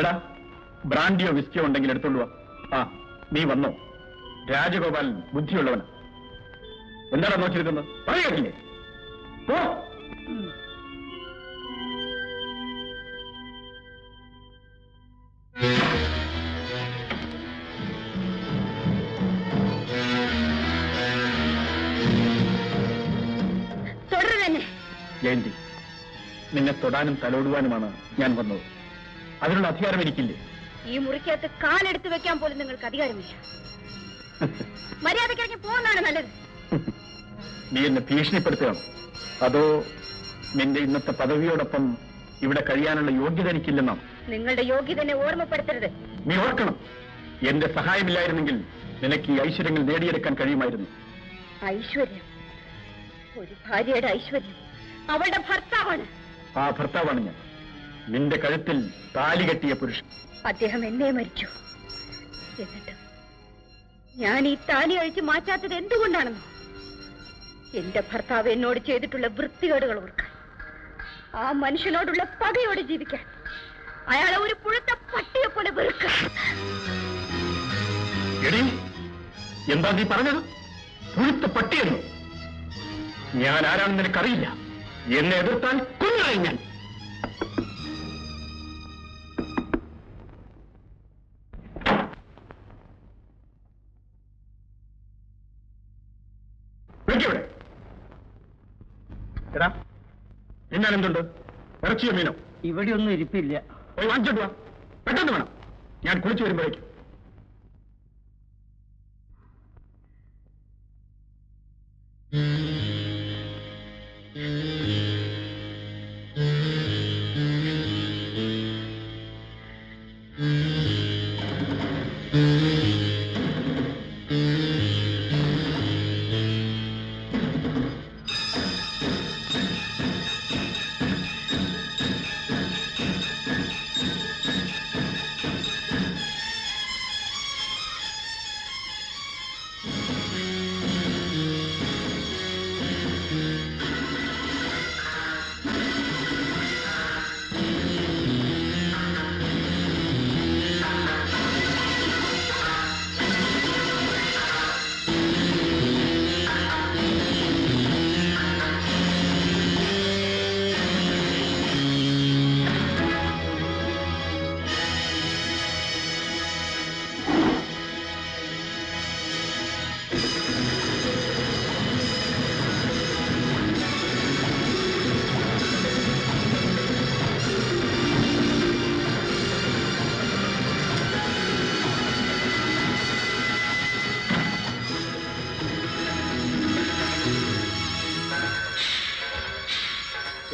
എടാ, ബ്രാൻഡിയോ വിസ്കിയോ ഉണ്ടെങ്കിൽ എടുത്തോണ്ട് വാ. ആ, നീ വന്നോ? രാജഗോപാലൻ ബുദ്ധിയുള്ളവനാ. എന്താണ് നോക്കിയിരിക്കുന്നത്? പറയുകയില്ലേ? പോ. ജയന്തി, നിന്നെ തൊടാനും തലോടുവാനുമാണ് ഞാൻ വന്നത്. അതിനുള്ള അധികാരം എനിക്കില്ലേ? ഈ മുറിക്കകത്ത് കാലെടുത്ത് വെക്കാൻ പോലും നിങ്ങൾക്ക് അധികാരമില്ല. മര്യാദയ്ക്കിറങ്ങി പോകുന്നതാണ് നല്ലത്. നീ എന്നെ ഭീഷണിപ്പെടുത്തുകയാണ്? അതോ നിന്റെ ഇന്നത്തെ പദവിയോടൊപ്പം ഇവിടെ കഴിയാനുള്ള യോഗ്യത എനിക്കില്ലെന്നാണ്? നിങ്ങളുടെ യോഗ്യത എന്നെ ഓർമ്മപ്പെടുത്തരുത്. നീ ഓർക്കണം, എന്റെ സഹായമില്ലായിരുന്നെങ്കിൽ നിനക്ക് ഈ ഐശ്വര്യങ്ങൾ നേടിയെടുക്കാൻ കഴിയുമായിരുന്നു. ഐശ്വര്യം? ഒരു ഭാര്യയുടെ ഐശ്വര്യം അവളുടെ ഭർത്താവാണ്. ആ ഭർത്താവാണ് ഞാൻ, നിന്റെ കഴുത്തിൽ താലി കെട്ടിയ പുരുഷൻ. അദ്ദേഹം എന്നെ മരിച്ചു. എന്നിട്ട് ഞാൻ ഈ താലി അഴിച്ചു മാറ്റാത്തത് എന്തുകൊണ്ടാണെന്നോ? എന്റെ ഭർത്താവ് എന്നോട് ചെയ്തിട്ടുള്ള വൃത്തികേടുകൾ ഓർക്കാൻ, ആ മനുഷ്യനോടുള്ള പകയോടെ ജീവിക്കാൻ, അയാളെ ഒരു പുഴുത്ത പട്ടിയെ പോലെ വെറുക്കാൻ. എന്താ നീ പറഞ്ഞത്? പുഴുത്ത പട്ടിയെന്നോ? ഞാൻ ആരാണെന്ന് എനിക്കറിയില്ല. എന്നെ എതിർത്താൽ കൊന്നുകളയും ഞാൻ. വെക്കിവിടെ. എടാ, എന്നാൽ എന്തുണ്ട്? ഇറച്ചിയോ മീനോ? ഇവിടെ ഒന്നും ഇരിപ്പില്ല. പോയി വാങ്ങിച്ചോട്ട് വാ, പെട്ടെന്ന് വേണം. ഞാൻ കുളിച്ചു വരുമ്പോഴേക്കും.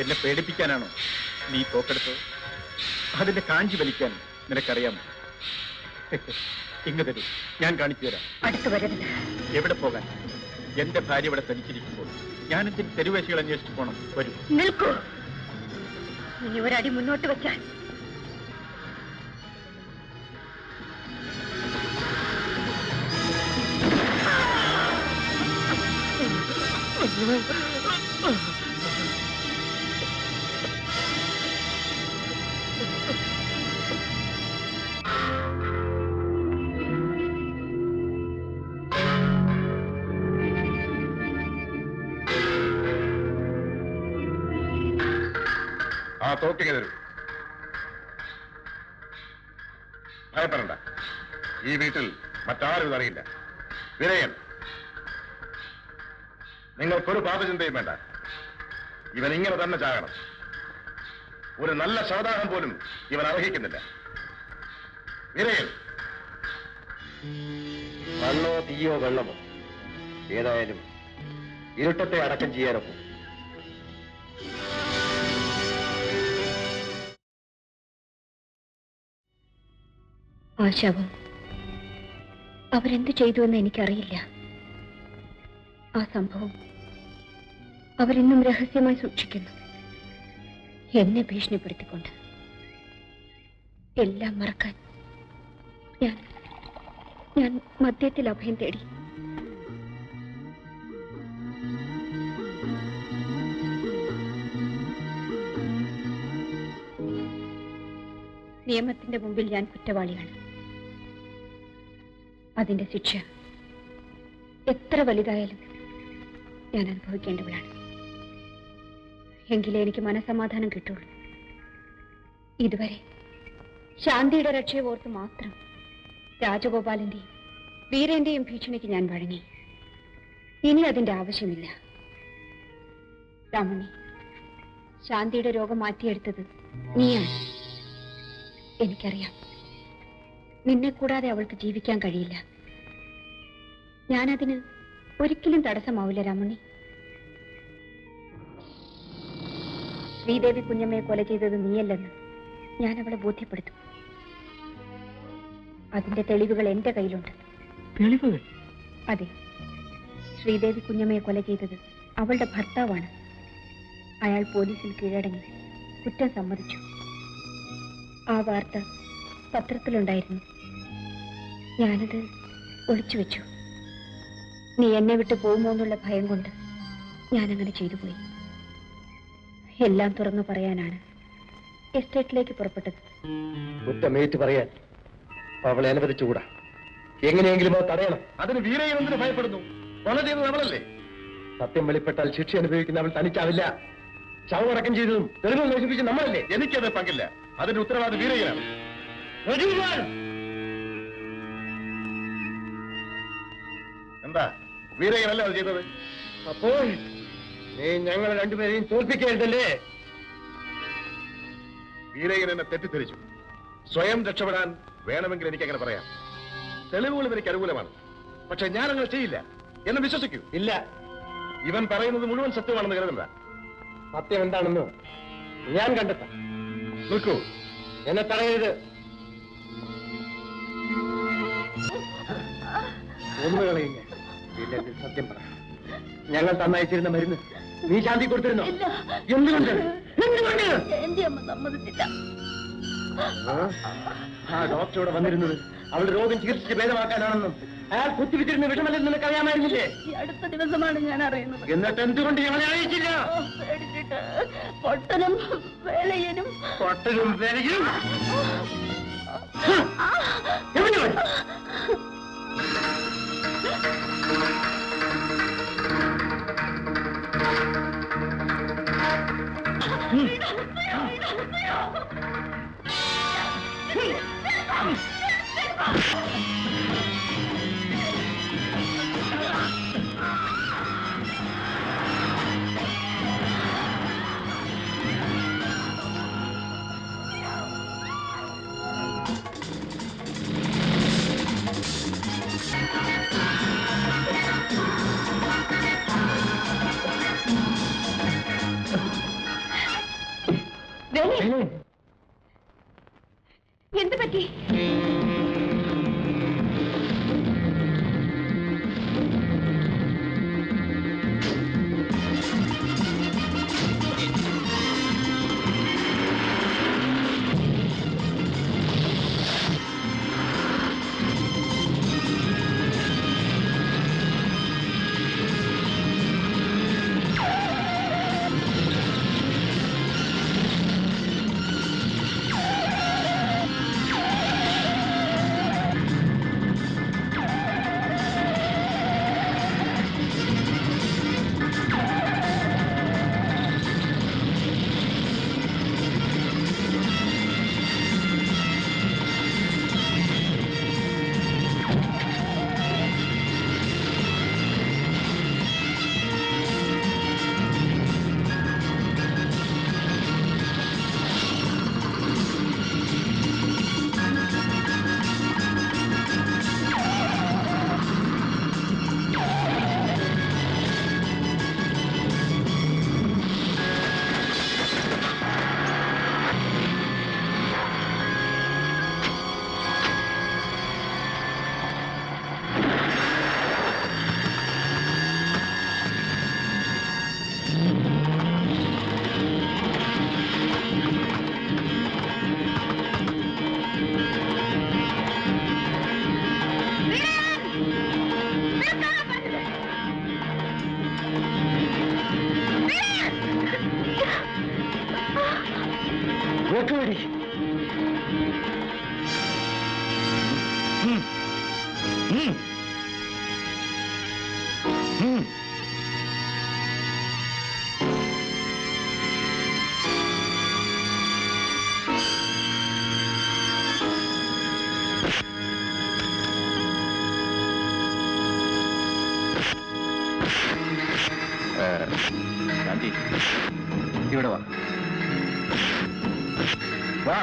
എന്നെ പേടിപ്പിക്കാനാണോ നീ തോക്കെടുത്തത്? അതിന്റെ കാഞ്ചി വലിക്കാൻ നിനക്കറിയാമോ? ഇങ്ങ് തരൂ, ഞാൻ കാണിച്ചു തരാം. അടുത്ത് വരരുത്. എവിടെ പോകാൻ? എന്റെ ഭാര്യ ഇവിടെ തനിച്ചിരിക്കുമ്പോൾ ഞാൻ എന്തിന് തെരുവേശികൾ അന്വേഷിച്ചു പോണം? വരൂ. നിൽക്കൂ. ഇനി ഒരടി മുന്നോട്ട് വെച്ചാൽ തോക്കിങ് തരൂ. ഭയപ്പെടണ്ട, ഈ വീട്ടിൽ മറ്റാരും ഇതറിയില്ല. വിനയൻ, നിങ്ങൾക്കൊരു പാപചിന്തയും വേണ്ട. ഇവൻ ഇങ്ങനെ തന്നെ ചാകണം. ഒരു നല്ല ശവദാഹം പോലും ഇവൻ അർഹിക്കുന്നില്ല. വിനയൻ, മണ്ണോ തീയോ വെള്ളമോ ഏതായാലും ഇരുട്ടത്തെ അടക്കം ചെയ്യാനൊക്കും. ആ ശവം അവരെന്ത് ചെയ്തുവെന്ന് എനിക്കറിയില്ല. ആ സംഭവം അവരെന്നും രഹസ്യമായി സൂക്ഷിക്കുന്നു. എന്നെ ഭീഷണിപ്പെടുത്തിക്കൊണ്ട് എല്ലാം മറക്കാൻ ഞാൻ മദ്യത്തിൽ അഭയം തേടി. നിയമത്തിന്റെ മുമ്പിൽ ഞാൻ കുറ്റവാളിയാണ്. അതിന്റെ ശിക്ഷ എത്ര വലുതായാലും ഞാൻ അനുഭവിക്കേണ്ടവളാണ്. എങ്കിലേ എനിക്ക് മനസമാധാനം കിട്ടുള്ളൂ. ഇതുവരെ ശാന്തിയുടെ രക്ഷയെ ഓർത്ത് മാത്രം രാജഗോപാലന്റെയും വീരന്റെയും ഭീഷണിക്ക് ഞാൻ വഴങ്ങി. ഇനി അതിന്റെ ആവശ്യമില്ല. രാമണി, ശാന്തിയുടെ രോഗം മാറ്റിയെടുത്തത് നീയാണ്. എനിക്കറിയാം, നിന്നെ കൂടാതെ അവൾക്ക് ജീവിക്കാൻ കഴിയില്ല. ഞാനതിന് ഒരിക്കലും തടസ്സമാവില്ല രാമണി. ശ്രീദേവി കുഞ്ഞമ്മയെ കൊല ചെയ്തത് നീയല്ലെന്ന് ഞാൻ അവളെ ബോധ്യപ്പെടുത്തും. അതിന്റെ തെളിവുകൾ എന്റെ കയ്യിലുണ്ട്. തെളിവുകൾ? അതെ, ശ്രീദേവി കുഞ്ഞമ്മയെ കൊല ചെയ്തത് അവളുടെ ഭർത്താവാണ്. അയാൾ പോലീസിൽ കീഴടങ്ങി കുറ്റം സമ്മതിച്ചു. ആ വാർത്ത പത്രത്തിലുണ്ടായിരുന്നു. ഞാനത് ഒളിച്ചു വെച്ചു. നീ എന്നെ വിട്ടു പോകുമോ എന്നുള്ള ഭയം കൊണ്ട് ഞാനങ്ങനെ ചെയ്തു പോയി. എല്ലാം തുറന്നു പറയാനാണ് എസ്റ്റേറ്റിലേക്ക് പുറപ്പെട്ടത്. കുറ്റമേറ്റ് പറയാൻ അവളെ അനുവദിച്ചുകൂടാ. എങ്ങനെയെങ്കിലും അത് തടയണം. അതിന് വീരയ്യൻ എന്തിനു ഭയപ്പെടുന്നു? കൊല ചെയ്തത് അവളല്ലേ? സത്യം വെളിപ്പെട്ടാൽ ശിക്ഷ അനുഭവിക്കുന്ന അവൾ തനിച്ചാവില്ല. ശവമടക്കം ചെയ്തതും തെളിവ് നശിപ്പിച്ച് നമ്മളല്ലേ? എനിക്കത് പങ്കില്ല. അതിന്റെ ഉത്തരവാദി വീരയ്യനാണ്. എന്താ, വീരയ്യനല്ലേ അത് ചെയ്തത്? അപ്പോൾ നീ ഞങ്ങൾ രണ്ടുപേരെയും തോൽപ്പിക്കരുതല്ലേ? വീരയ്യൻ എന്നെ തെറ്റിദ്ധരിച്ചു. സ്വയം രക്ഷപ്പെടാൻ വേണമെങ്കിൽ എനിക്കങ്ങനെ പറയാം. തെളിവുകളും എനിക്ക് അനുകൂലമാണ്. പക്ഷെ ഞാനങ്ങനെ ചെയ്യില്ല. എന്നെ വിശ്വസിക്കൂ. ഇല്ല, ഇവൻ പറയുന്നത് മുഴുവൻ സത്യമാണെന്ന് കരുതണ്ട. സത്യം എന്താണെന്ന് ഞാൻ കണ്ടെത്താം. നിൽക്കൂ. എന്നെ തടയരുത്. ഒന്ന് കളയുക. ഇല്ലെങ്കിൽ സത്യം പറ. ഞങ്ങൾ തന്നയച്ചിരുന്ന മരുന്ന് നീ ശാന്തി കൊടുത്തിരുന്നോ? എന്തുകൊണ്ട്? എന്റെ അമ്മ സമ്മതിച്ചില്ല. ആ ഡോക്ടർ ഇവിടെ വന്നിരുന്നത് അവളുടെ രോഗം ചികിത്സിച്ച് ഭേദമാക്കാനാണെന്നും അയാൾ കുത്തിവെച്ചിരുന്ന വിഷമല്ലെന്ന് നിനക്ക് അറിയാമായിരുന്നില്ലേ? ഈ അടുത്ത ദിവസമാണ് ഞാൻ അറിയുന്നത്. എന്നിട്ട് എന്തുകൊണ്ട് ഞങ്ങളെ അയച്ചില്ല? പേടിച്ചിട്ട് പൊട്ടനും വേലയനും പൊട്ടലും വേലയും എവിടെ? എന്ത് പറ്റി? ശാന്തി ഇവിടെ വാ വാ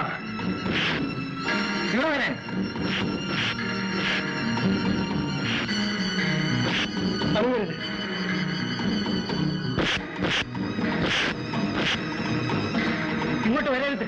ഇവിടെ വരാൻ അങ്ങരുത് ഇങ്ങോട്ട് വരരുത്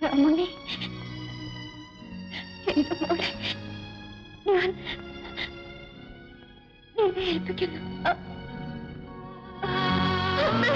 രാമുണ്ണി, എന്റെ മോളെ ഞാൻ നിന്നെ ഏൽപ്പിക്കുന്നു. അമ്മേ.